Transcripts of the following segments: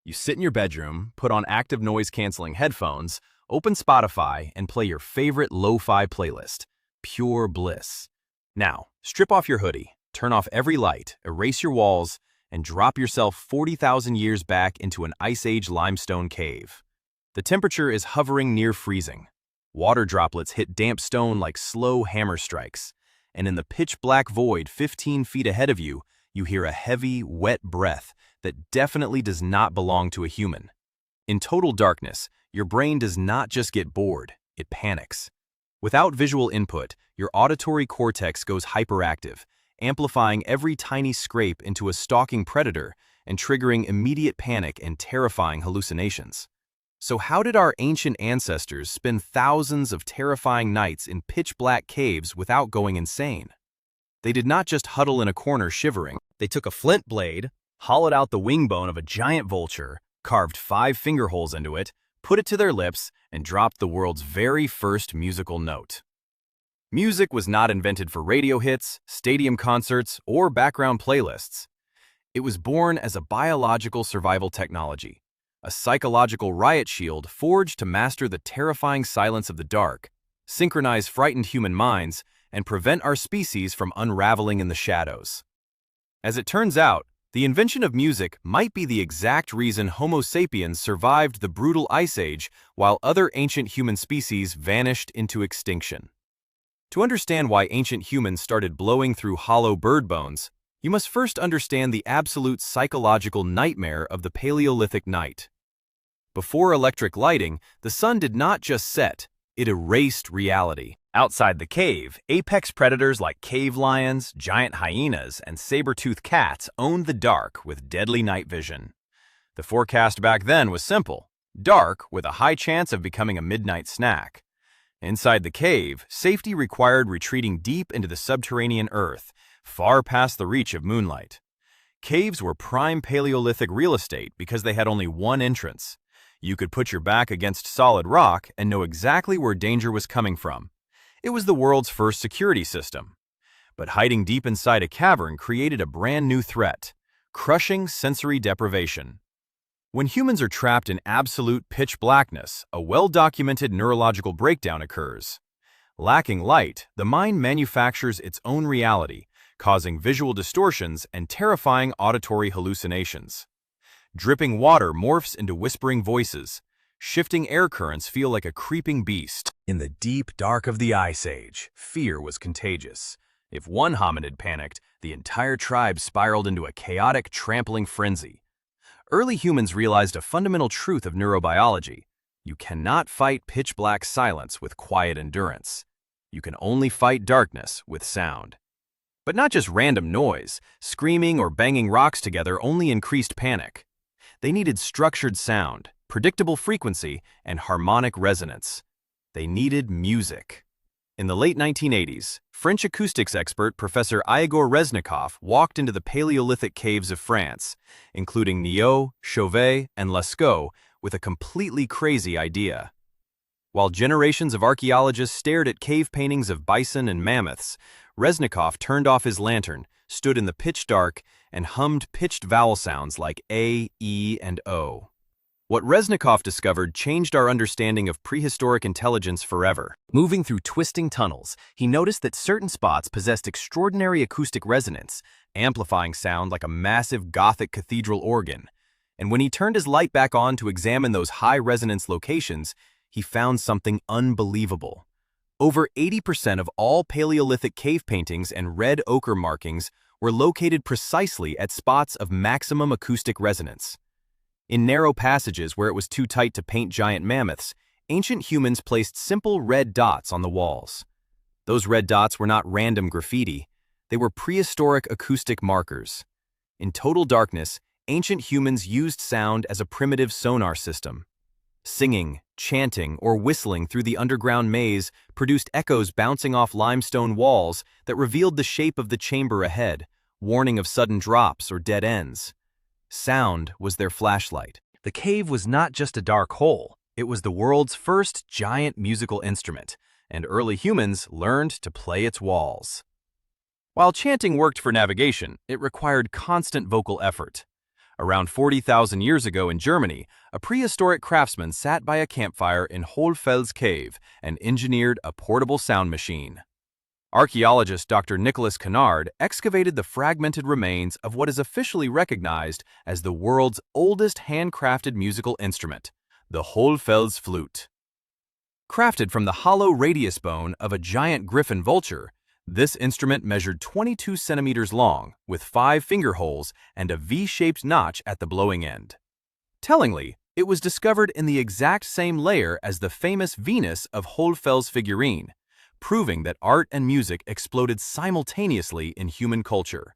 You sit in your bedroom, put on active noise-canceling headphones, open Spotify, and play your favorite lo-fi playlist. Pure bliss. Now, strip off your hoodie, turn off every light, erase your walls, and drop yourself 40,000 years back into an Ice Age limestone cave. The temperature is hovering near freezing. Water droplets hit damp stone like slow hammer strikes, and in the pitch-black void 15 feet ahead of you, you hear a heavy, wet breath that definitely does not belong to a human. In total darkness, your brain does not just get bored, it panics. Without visual input, your auditory cortex goes hyperactive, amplifying every tiny scrape into a stalking predator and triggering immediate panic and terrifying hallucinations. So how did our ancient ancestors spend thousands of terrifying nights in pitch-black caves without going insane? They did not just huddle in a corner shivering. They took a flint blade, hollowed out the wing bone of a giant vulture, carved 5 finger holes into it, put it to their lips, and dropped the world's very first musical note. Music was not invented for radio hits, stadium concerts, or background playlists. It was born as a biological survival technology, a psychological riot shield forged to master the terrifying silence of the dark, synchronize frightened human minds, and prevent our species from unraveling in the shadows. As it turns out, the invention of music might be the exact reason Homo sapiens survived the brutal Ice Age while other ancient human species vanished into extinction. To understand why ancient humans started blowing through hollow bird bones, you must first understand the absolute psychological nightmare of the Paleolithic night. Before electric lighting, the sun did not just set, it erased reality. Outside the cave, apex predators like cave lions, giant hyenas, and saber-toothed cats owned the dark with deadly night vision. The forecast back then was simple: dark with a high chance of becoming a midnight snack. Inside the cave, safety required retreating deep into the subterranean earth, far past the reach of moonlight. Caves were prime Paleolithic real estate because they had only one entrance. You could put your back against solid rock and know exactly where danger was coming from. It was the world's first security system. But hiding deep inside a cavern created a brand new threat: crushing sensory deprivation. When humans are trapped in absolute pitch blackness, a well-documented neurological breakdown occurs. Lacking light, the mind manufactures its own reality, causing visual distortions and terrifying auditory hallucinations. Dripping water morphs into whispering voices. Shifting air currents feel like a creeping beast. In the deep dark of the Ice Age, fear was contagious. If one hominid panicked, the entire tribe spiraled into a chaotic, trampling frenzy. Early humans realized a fundamental truth of neurobiology: you cannot fight pitch-black silence with quiet endurance. You can only fight darkness with sound. But not just random noise. Screaming or banging rocks together only increased panic. They needed structured sound, predictable frequency, and harmonic resonance. They needed music. In the late 1980s, French acoustics expert Professor Igor Reznikov walked into the Paleolithic caves of France, including Niaux, Chauvet, and Lascaux, with a completely crazy idea. While generations of archaeologists stared at cave paintings of bison and mammoths, Reznikov turned off his lantern, stood in the pitch dark, and hummed pitched vowel sounds like A, E, and O. What Reznikov discovered changed our understanding of prehistoric intelligence forever. Moving through twisting tunnels, he noticed that certain spots possessed extraordinary acoustic resonance, amplifying sound like a massive Gothic cathedral organ. And when he turned his light back on to examine those high-resonance locations, he found something unbelievable. Over 80% of all Paleolithic cave paintings and red ochre markings were located precisely at spots of maximum acoustic resonance. In narrow passages where it was too tight to paint giant mammoths, ancient humans placed simple red dots on the walls. Those red dots were not random graffiti. They were prehistoric acoustic markers. In total darkness, ancient humans used sound as a primitive sonar system. Singing, chanting, or whistling through the underground maze produced echoes bouncing off limestone walls that revealed the shape of the chamber ahead, warning of sudden drops or dead ends. Sound was their flashlight. The cave was not just a dark hole. It was the world's first giant musical instrument, and early humans learned to play its walls. While chanting worked for navigation, it required constant vocal effort. Around 40,000 years ago in Germany, a prehistoric craftsman sat by a campfire in Hohle Fels cave and engineered a portable sound machine. Archaeologist Dr. Nicholas Conard excavated the fragmented remains of what is officially recognized as the world's oldest handcrafted musical instrument, the Hohle Fels flute. Crafted from the hollow radius bone of a giant griffin vulture, this instrument measured 22 centimeters long, with 5 finger holes and a V-shaped notch at the blowing end. Tellingly, it was discovered in the exact same layer as the famous Venus of Hohle Fels figurine, proving that art and music exploded simultaneously in human culture.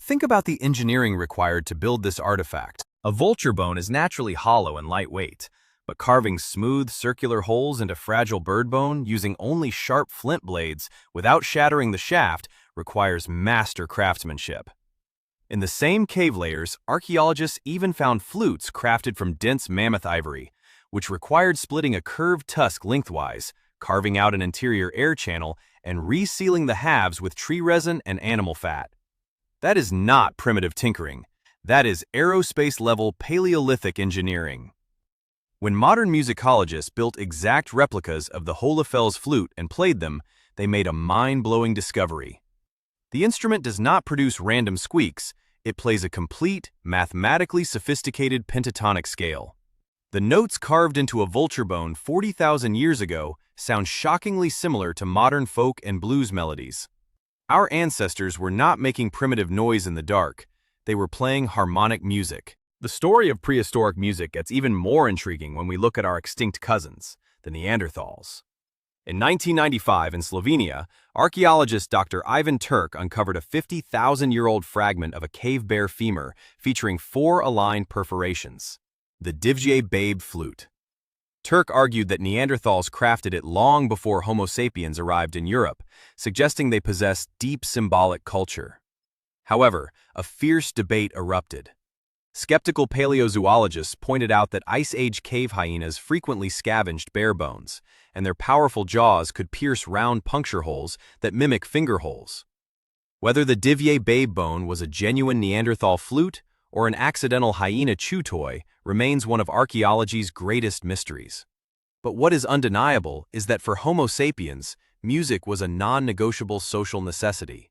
Think about the engineering required to build this artifact. A vulture bone is naturally hollow and lightweight, but carving smooth, circular holes into fragile bird bone using only sharp flint blades without shattering the shaft requires master craftsmanship. In the same cave layers, archaeologists even found flutes crafted from dense mammoth ivory, which required splitting a curved tusk lengthwise, carving out an interior air channel, and resealing the halves with tree resin and animal fat. That is not primitive tinkering. That is aerospace-level Paleolithic engineering. When modern musicologists built exact replicas of the Hohle Fels flute and played them, they made a mind-blowing discovery. The instrument does not produce random squeaks, it plays a complete, mathematically sophisticated pentatonic scale. The notes carved into a vulture bone 40,000 years ago sound shockingly similar to modern folk and blues melodies. Our ancestors were not making primitive noise in the dark, they were playing harmonic music. The story of prehistoric music gets even more intriguing when we look at our extinct cousins, the Neanderthals. In 1995 in Slovenia, archaeologist Dr. Ivan Turk uncovered a 50,000-year-old fragment of a cave bear femur featuring 4 aligned perforations, the Divje Babe flute. Turk argued that Neanderthals crafted it long before Homo sapiens arrived in Europe, suggesting they possessed deep symbolic culture. However, a fierce debate erupted. Skeptical paleozoologists pointed out that Ice Age cave hyenas frequently scavenged bear bones, and their powerful jaws could pierce round puncture holes that mimic finger holes. Whether the Divje Babe bone was a genuine Neanderthal flute or an accidental hyena chew toy remains one of archaeology's greatest mysteries. But what is undeniable is that for Homo sapiens, music was a non-negotiable social necessity.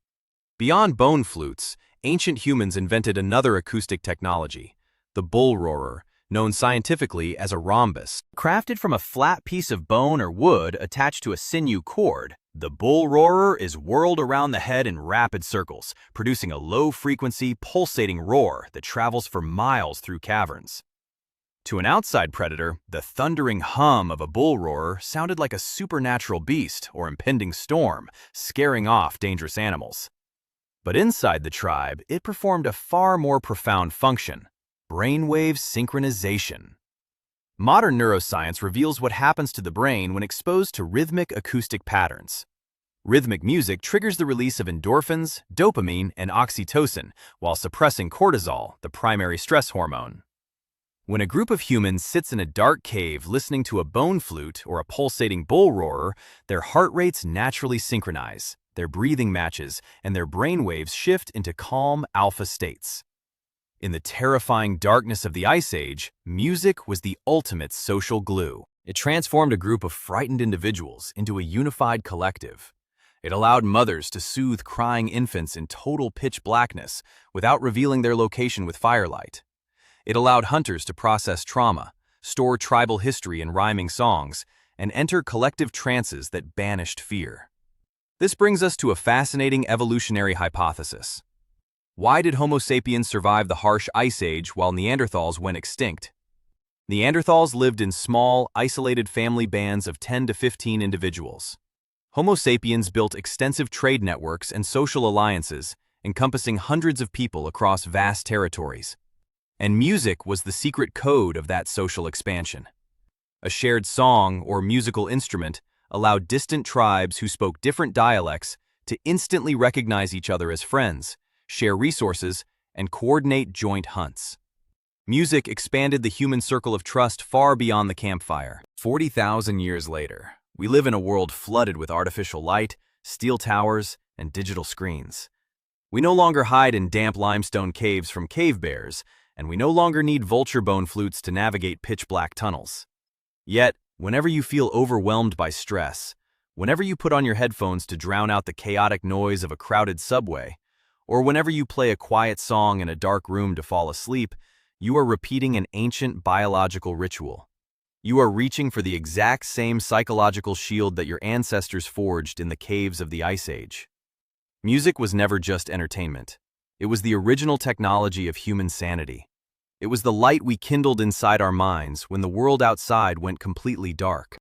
Beyond bone flutes, ancient humans invented another acoustic technology, the bull roarer, known scientifically as a rhombus. Crafted from a flat piece of bone or wood attached to a sinew cord, the bull roarer is whirled around the head in rapid circles, producing a low-frequency, pulsating roar that travels for miles through caverns. To an outside predator, the thundering hum of a bull roarer sounded like a supernatural beast or impending storm, scaring off dangerous animals. But inside the tribe, it performed a far more profound function: brainwave synchronization. Modern neuroscience reveals what happens to the brain when exposed to rhythmic acoustic patterns. Rhythmic music triggers the release of endorphins, dopamine, and oxytocin, while suppressing cortisol, the primary stress hormone. When a group of humans sits in a dark cave listening to a bone flute or a pulsating bull roarer, their heart rates naturally synchronize, their breathing matches, and their brainwaves shift into calm alpha states. In the terrifying darkness of the Ice Age, music was the ultimate social glue. It transformed a group of frightened individuals into a unified collective. It allowed mothers to soothe crying infants in total pitch blackness without revealing their location with firelight. It allowed hunters to process trauma, store tribal history in rhyming songs, and enter collective trances that banished fear. This brings us to a fascinating evolutionary hypothesis. Why did Homo sapiens survive the harsh Ice Age while Neanderthals went extinct? Neanderthals lived in small, isolated family bands of 10 to 15 individuals. Homo sapiens built extensive trade networks and social alliances, encompassing hundreds of people across vast territories. And music was the secret code of that social expansion. A shared song or musical instrument allowed distant tribes who spoke different dialects to instantly recognize each other as friends, share resources, and coordinate joint hunts. Music expanded the human circle of trust far beyond the campfire. 40,000 years later, we live in a world flooded with artificial light, steel towers, and digital screens. We no longer hide in damp limestone caves from cave bears, and we no longer need vulture bone flutes to navigate pitch-black tunnels. Yet, whenever you feel overwhelmed by stress, whenever you put on your headphones to drown out the chaotic noise of a crowded subway, or whenever you play a quiet song in a dark room to fall asleep, you are repeating an ancient biological ritual. You are reaching for the exact same psychological shield that your ancestors forged in the caves of the Ice Age. Music was never just entertainment. It was the original technology of human sanity. It was the light we kindled inside our minds when the world outside went completely dark.